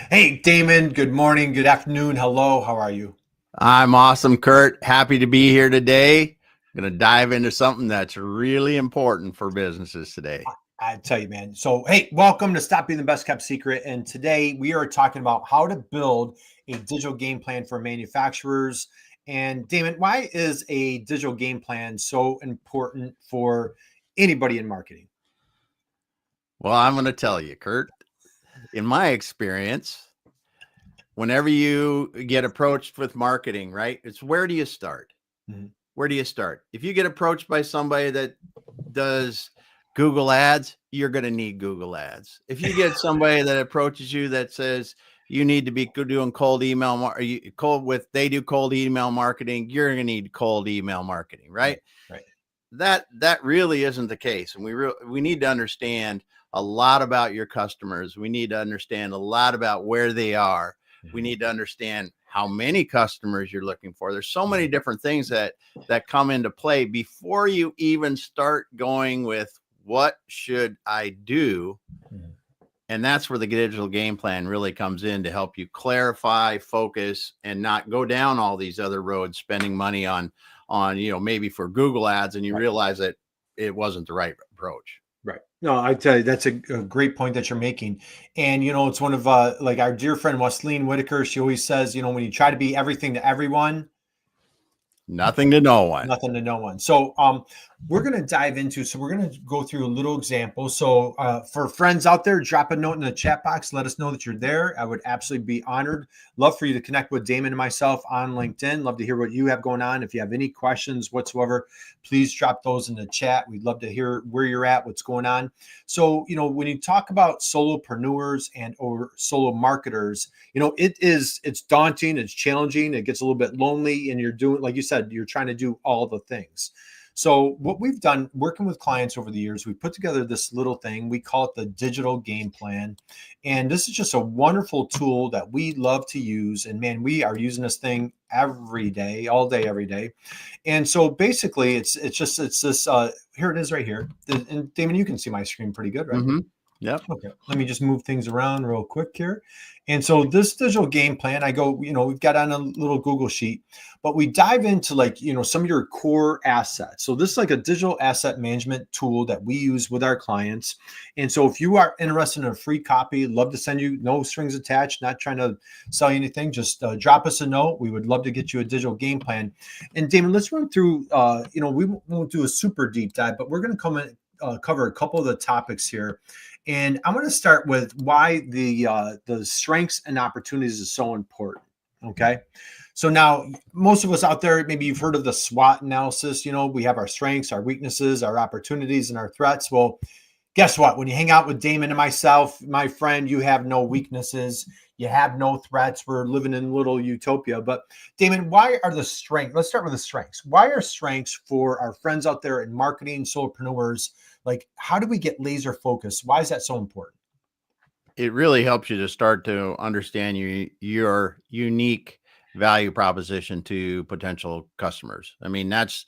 Hey, Damon, good morning, good afternoon. Hello, how are you? I'm awesome, Curt. Happy to be here today. I'm going to dive into something that's really important for businesses today. I tell you, man. So, hey, welcome to Stop Being the Best Kept Secret. And today we are talking about how to build a digital game plan for manufacturers. And Damon, why is a digital game plan so important for anybody in marketing? Well, I'm going to tell you, Curt, in my experience, whenever you get approached with marketing, right? It's where do you start? Mhm. Where do you start? If you get approached by somebody that does Google ads, you're going to need Google ads. If you get somebody that approaches you that says you need to be doing cold email, they do cold email marketing, you're going to need cold email marketing, Right, right? right. That really isn't the case, and we need to understand a lot about your customers. We need to understand a lot about where they are. We Mhm. need to understand how many customers you're looking for. There's so many Mhm. different things that come into play before you even start going with what should I do. Mhm. And that's where the digital game plan really comes in to help you clarify, focus, and not go down all these other roads, spending money on maybe for Google ads, and you Right. realize that it wasn't the right approach. Right. No, I tell you, that's a great point that you're making. And, it's one of like our dear friend, Wesleyan Whitaker. She always says, when you try to be everything to everyone, Nothing to no one. nothing to no one. So we're going to dive into, so we're going to go through a little example. So for friends out there, drop a note in the chat box. Let us know that you're there. I would absolutely be honored. Love for you to connect with Damon and myself on LinkedIn. Love to hear what you have going on. If you have any questions whatsoever, please drop those in the chat. We'd love to hear where you're at, what's going on. So, when you talk about solopreneurs and or solo marketers, it's daunting, it's challenging, it gets a little bit lonely, and you're doing, like you said, you're trying to do all the things. So what we've done working with clients over the years, we put together this little thing. We call it the digital game plan. And this is just a wonderful tool that we love to use. And man, we are using this thing every day, all day, every day. And so basically it's this here it is right here. And Damon, you can see my screen pretty good, right? Mm-hmm. Yep. Okay, let me just move things around real quick here. And so this digital game plan, I go, we've got on a little Google sheet, but we dive into like, some of your core assets. So this is like a digital asset management tool that we use with our clients. And so if you are interested in a free copy, love to send you, no strings attached, not trying to sell you anything, just drop us a note. We would love to get you a digital game plan. And Damon, let's run through, we won't do a super deep dive, but we're going to come in, cover a couple of the topics here. And I'm going to start with why the strengths and opportunities is so important. Okay. So now most of us out there, maybe you've heard of the SWOT analysis. We have our strengths, our weaknesses, our opportunities, and our threats. Well, guess what? When you hang out with Damon and myself, my friend, you have no weaknesses. You have no threats. We're living in a little utopia. But Damon, why are the strengths? Let's start with the strengths. Why are strengths for our friends out there in marketing, solopreneurs? Like, how do we get laser focused? Why is that so important? It really helps you to start to understand your unique value proposition to potential customers. I mean, that's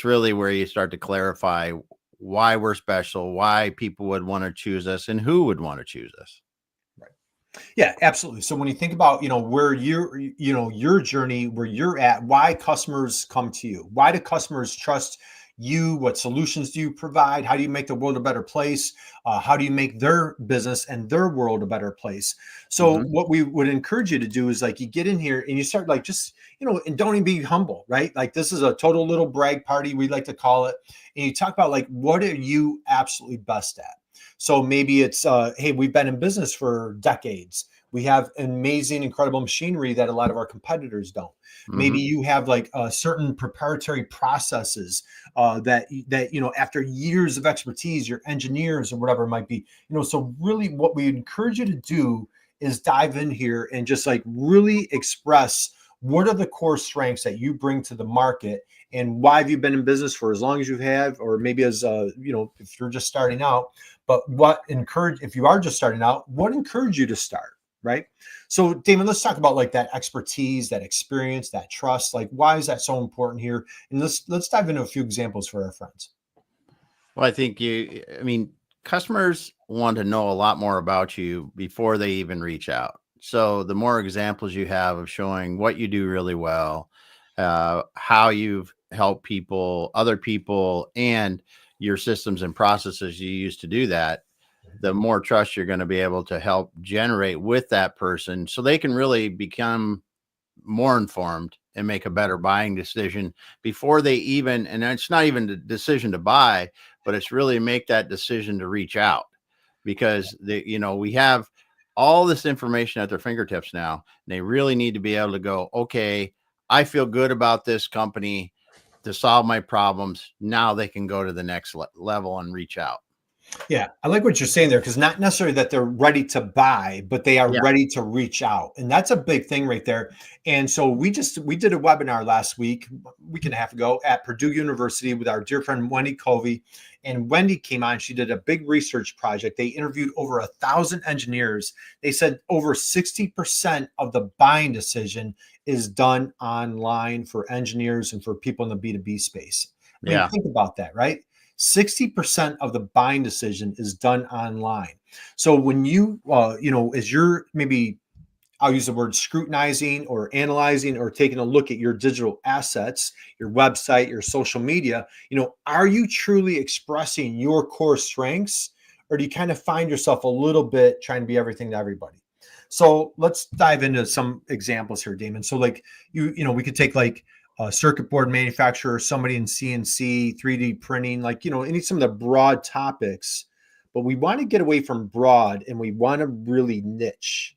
really where you start to clarify why we're special, why people would want to choose us, and who would want to choose us. Right. Yeah, absolutely. So when you think about, where your journey, where you're at, why customers come to you, why do customers trust you? What solutions do you provide? How do you make the world a better place? How do you make their business and their world a better place? So Mhm. what we would encourage you to do is like you get in here and you start like just, and don't even be humble, right? Like this is a total little brag party, we like to call it. And you talk about like, what are you absolutely best at? So maybe it's, hey, we've been in business for decades. We have amazing, incredible machinery that a lot of our competitors don't. Maybe Mhm. you have like certain proprietary processes that after years of expertise, your engineers or whatever it might be. So really, what we encourage you to do is dive in here and just like really express what are the core strengths that you bring to the market and why have you been in business for as long as you have, or maybe as if you're just starting out, but what encourage, if you are just starting out, what encouraged you to start, right? So Damon, let's talk about like that expertise, that experience, that trust. Like why is that so important here? And let's dive into a few examples for our friends. Well, I mean, customers want to know a lot more about you before they even reach out. So the more examples you have of showing what you do really well, how you've helped people, other people, and your systems and processes you use to do that, the more trust you're going to be able to help generate with that person so they can really become more informed and make a better buying decision before they even, and it's not even the decision to buy, but it's really make that decision to reach out, because we have all this information at their fingertips now, and they really need to be able to go, okay, I feel good about this company to solve my problems. Now they can go to the next level and reach out. Yeah, I like what you're saying there, because not necessarily that they're ready to buy, but they are Yeah. ready to reach out. And that's a big thing right there. And so we did a webinar last week and a half ago at Purdue University with our dear friend Wendy Covey. And Wendy came on, she did a big research project. They interviewed over 1,000 engineers. They said over 60% of the buying decision is done online for engineers and for people in the B2B space. I mean, Yeah. think about that, right? 60% of the buying decision is done online. So when you, as you're maybe, I'll use the word scrutinizing or analyzing or taking a look at your digital assets, your website, your social media, are you truly expressing your core strengths, or do you kind of find yourself a little bit trying to be everything to everybody? So let's dive into some examples here, Damon. So like we could take like a circuit board manufacturer, somebody in CNC, 3D printing, like, any some of the broad topics, but we want to get away from broad and we want to really niche.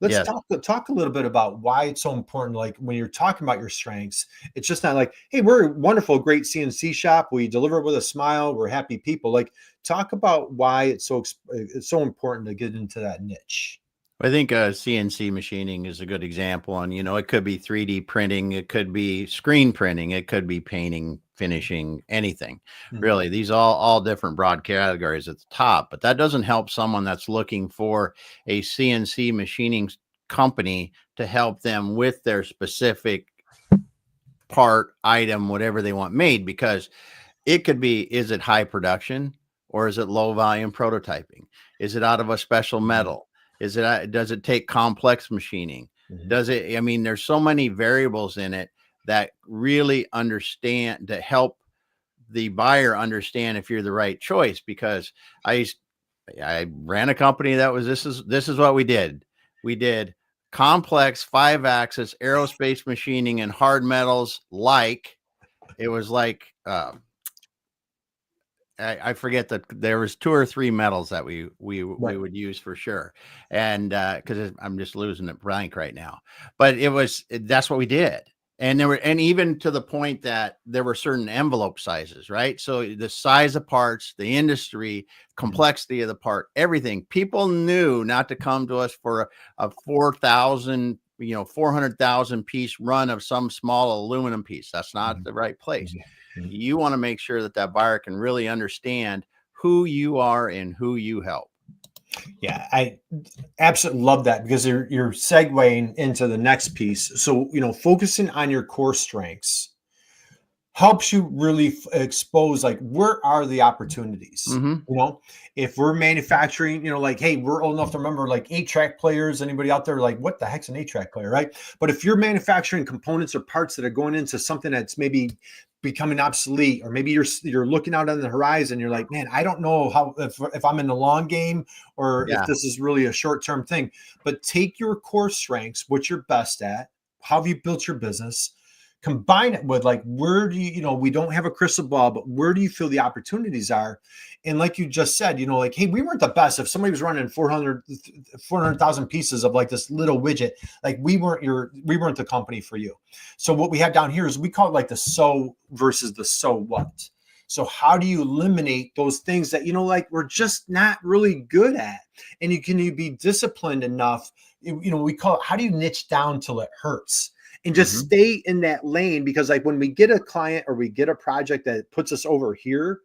Let's Yes. talk a little bit about why it's so important. Like when you're talking about your strengths, it's just not like, hey, we're a wonderful, great CNC shop. We deliver with a smile. We're happy people. Like, talk about why it's so important to get into that niche. I think CNC machining is a good example. And, it could be 3D printing, it could be screen printing, it could be painting, finishing, anything. Really, these all different broad categories at the top. But that doesn't help someone that's looking for a CNC machining company to help them with their specific part, item, whatever they want made, because it could be, is it high production or is it low volume prototyping? Is it out of a special metal? Does it take complex machining? There's so many variables in it that really understand, to help the buyer understand if you're the right choice. Because I ran a company that was, this is what we did. We did complex 5-axis aerospace machining and hard metals. It was like, I forget that there was 2 or 3 metals that we would use for sure. And because I'm just losing it blank right now, but that's what we did. And even to the point that there were certain envelope sizes, right? So the size of parts, the industry, complexity of the part, everything, people knew not to come to us for a 400,000 piece run of some small aluminum piece. That's not the right place. You want to make sure that buyer can really understand who you are and who you help. Yeah, I absolutely love that, because you're segueing into the next piece. So, focusing on your core strengths helps you really expose, like, where are the opportunities? If we're manufacturing, like, hey, we're old enough to remember like 8-track players. Anybody out there like, what the heck's an 8-track player, right? But if you're manufacturing components or parts that are going into something that's maybe becoming obsolete, or maybe you're looking out on the horizon, you're like, man, I don't know how, if I'm in the long game or if this is really a short-term thing. But take your core strengths, what you're best at, how have you built your business, combine it with, like, where do we don't have a crystal ball, but where do you feel the opportunities are? And like you just said, like, hey, we weren't the best. If somebody was running 400,000 pieces of like this little widget, like we weren't the company for you. So what we have down here is, we call it like the so versus the so what. So how do you eliminate those things that, like, we're just not really good at? And you be disciplined enough, we call it, how do you niche down till it hurts? And just stay in that lane, because like when we get a client or we get a project that puts us over here,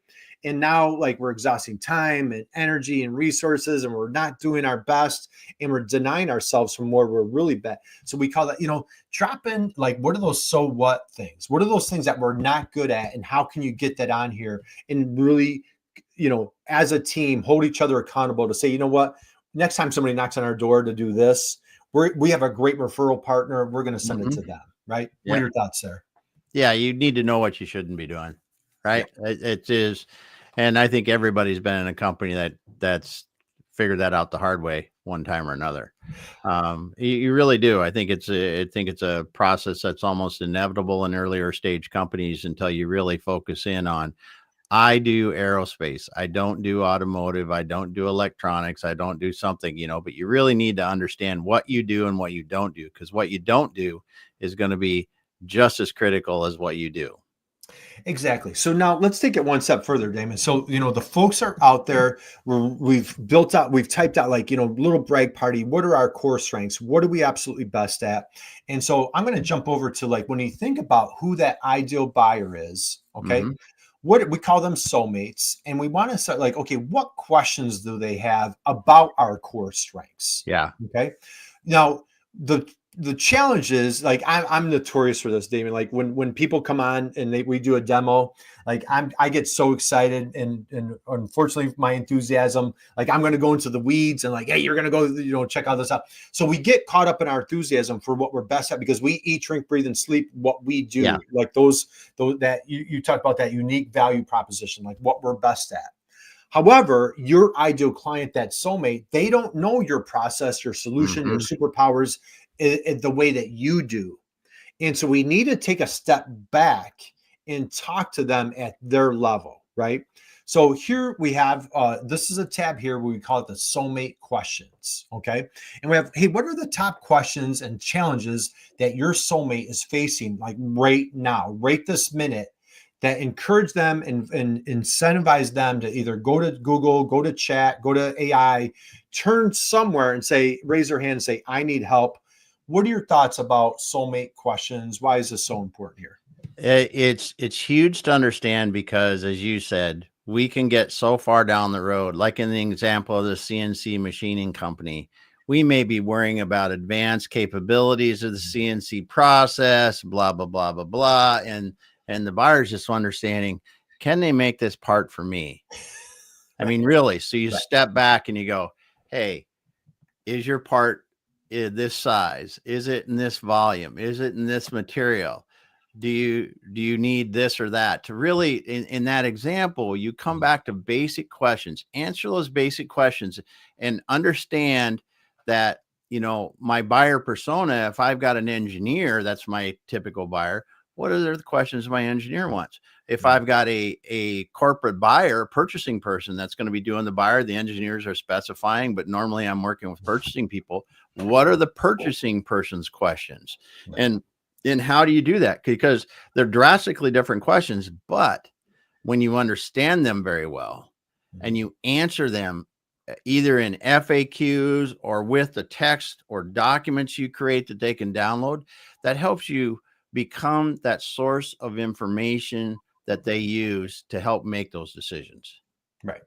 and now like we're exhausting time and energy and resources, and we're not doing our best, and we're denying ourselves from where we're really bad. So we call that, drop in, like, what are those so what things? What are those things that we're not good at, and how can you get that on here and really, as a team, hold each other accountable to say, you know what, next time somebody knocks on our door to do this, we have a great referral partner. We're going to send it Mhm. to them, right? What are Yeah. your thoughts there? Yeah. You need to know what you shouldn't be doing. Yeah, Right. It is. And I think everybody's been in a company that's figured that out the hard way one time or another. You really do. I think it's a process that's almost inevitable in earlier stage companies until you really focus in on, I do aerospace. I don't do automotive. I don't do electronics. I don't do something, but you really need to understand what you do and what you don't do, because what you don't do is going to be just as critical as what you do. exactly. So now let's take it one step further, Damon. So, the folks are out there. We've typed out like, little brag party. What are our core strengths? What are we absolutely best at? And so I'm going to jump over to like, when you think about who that ideal buyer is, okay, Hmm. what we call them soulmates. And we want to start like, okay, what questions do they have about our core strengths? Yeah. Okay. Now, the challenge is like I'm notorious for this, Damon. Like when people come on and we do a demo, like I get so excited and unfortunately my enthusiasm, like I'm going to go into the weeds and like, hey, you're going to go, check out this out. So we get caught up in our enthusiasm for what we're best at because we eat, drink, breathe, and sleep what we do. Yeah. Like those that you talked about that unique value proposition, like what we're best at. However, your ideal client, that soulmate, they don't know your process, your solution, your Hmm. superpowers the way that you do. And so we need to take a step back and talk to them at their level, right? So here we have, this is a tab here where we call it the soulmate questions, okay? And we have, hey, what are the top questions and challenges that your soulmate is facing like right now, right this minute, that encourage them and incentivize them to either go to Google, go to chat, go to AI, turn somewhere and say, raise their hand and say, I need help. What are your thoughts about soulmate questions? Why is this so important here? It's huge to understand because, as you said, we can get so far down the road. Like in the example of the CNC machining company, we may be worrying about advanced capabilities of the CNC process, blah blah blah blah blah, and the buyer's just understanding, can they make this part for me? I Right. mean, really. So you Right. step back and you go, hey, is your part this size? Is it in this volume? Is it in this material? Do you need this or that? To really, in that example, you come back to basic questions, answer those basic questions, and understand that, my buyer persona, if I've got an engineer, that's my typical buyer, what are the questions my engineer wants? If I've got a corporate buyer, purchasing person that's going to be doing the buyer, the engineers are specifying, but normally I'm working with purchasing people. What are the purchasing person's questions? Right. And how do you do that? Because they're drastically different questions, but when you understand them very well and you answer them either in FAQs or with the text or documents you create that they can download, that helps you become that source of information that they use to help make those decisions. Right.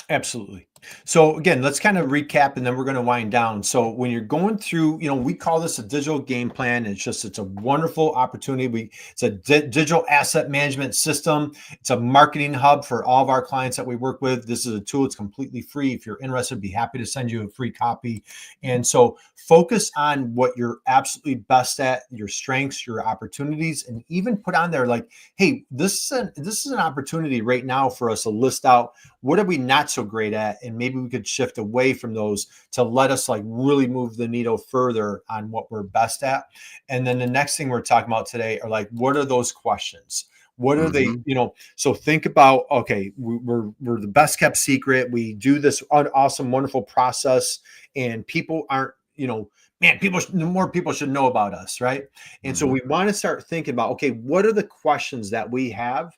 Absolutely. So again, let's kind of recap and then we're going to wind down. So when you're going through, we call this a digital game plan. It's a wonderful opportunity. It's a digital asset management system. It's a marketing hub for all of our clients that we work with. This is a tool. It's completely free. If you're interested, I'd be happy to send you a free copy. And so focus on what you're absolutely best at, your strengths, your opportunities, and even put on there like, hey, this is an opportunity right now for us to list out what are we not so great at, and maybe we could shift away from those to let us like really move the needle further on what we're best at. And then the next thing we're talking about today are like, what are those questions? What are they? Mhm. So think about, okay, we're the best kept secret. We do this awesome, wonderful process, and people aren't, man, more people should know about us, right? And so Mhm. we want to start thinking about, okay, what are the questions that we have?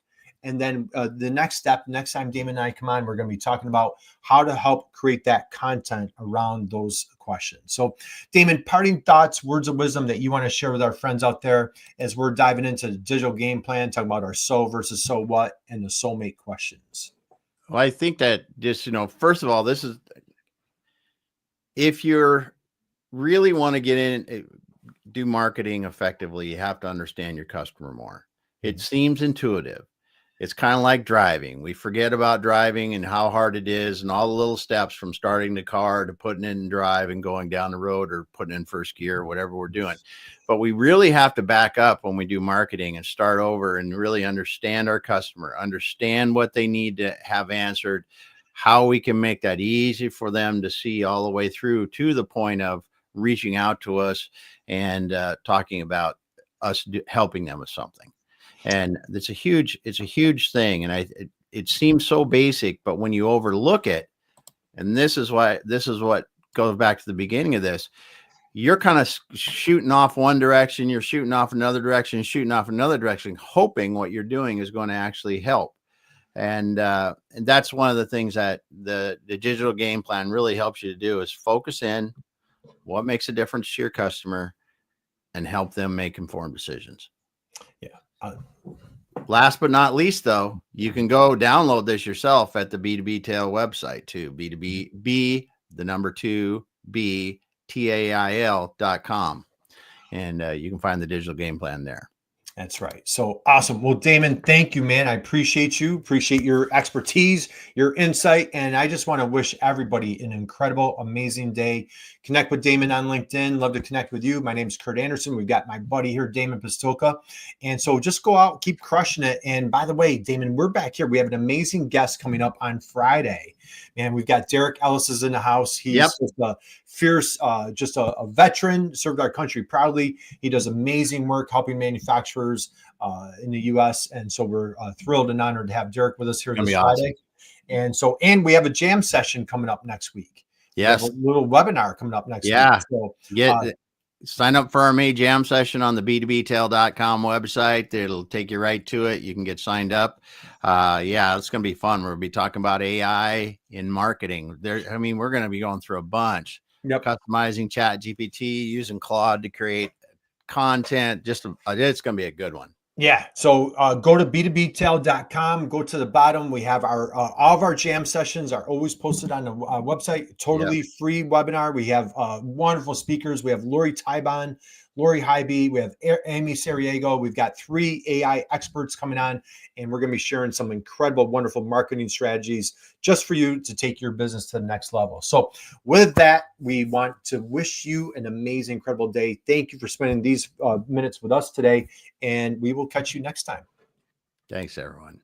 And then the next step, next time Damon and I come on, we're going to be talking about how to help create that content around those questions. So, Damon, parting thoughts, words of wisdom that you want to share with our friends out there as we're diving into the digital game plan, talking about our so versus so what and the soulmate questions. Well, I think that just, first of all, this is, if you're really want to get in, do marketing effectively, you have to understand your customer more. It Mhm. seems intuitive. It's kind of like driving. We forget about driving and how hard it is and all the little steps from starting the car to putting it in drive and going down the road or putting in first gear or whatever we're doing. But we really have to back up when we do marketing and start over and really understand our customer, understand what they need to have answered, how we can make that easy for them to see all the way through to the point of reaching out to us and talking about us helping them with something. And it's a huge thing. And it seems so basic, but when you overlook it, and this is what goes back to the beginning of this, you're kind of shooting off one direction, you're shooting off another direction, hoping what you're doing is going to actually help. And that's one of the things that the digital game plan really helps you to do, is focus in what makes a difference to your customer and help them make informed decisions. Yeah. Last but not least, though, you can go download this yourself at the B2B Tail website too. B2B, the number 2, BTAIL.com. And you can find the digital game plan there. That's right. So awesome. Well, Damon, thank you, man. I appreciate you. Appreciate your expertise, your insight. And I just want to wish everybody an incredible, amazing day. Connect with Damon on LinkedIn. Love to connect with you. My name is Curt Anderson. We've got my buddy here, Damon Pistulka. And so just go out, keep crushing it. And by the way, Damon, we're back here. We have an amazing guest coming up on Friday. Man, we've got Derek Ellis is in the house. He's just a fierce, just a veteran, served our country proudly. He does amazing work helping manufacturers in the U.S. And so we're thrilled and honored to have Derek with us here this Friday. Awesome. And so, and we have a jam session coming up next week. Yes. We have a little webinar coming up next week. So sign up for our May jam session on the b2btail.com website. It'll take you right to it. You can get signed up. It's going to be fun. We'll be talking about AI in marketing. We're going to be going through a bunch. Yep. Customizing ChatGPT, using Claude to create content. It's going to be a good one. Yeah. So go to b2btail.com, go to the bottom. We have our all of our jam sessions are always posted on the website. Totally free webinar. We have wonderful speakers. We have Lori Tybon, Lori Hybe. We have Amy Sariego. We've got 3 AI experts coming on, and we're going to be sharing some incredible, wonderful marketing strategies just for you to take your business to the next level. So with that, we want to wish you an amazing, incredible day. Thank you for spending these minutes with us today, and we will catch you next time. Thanks, everyone.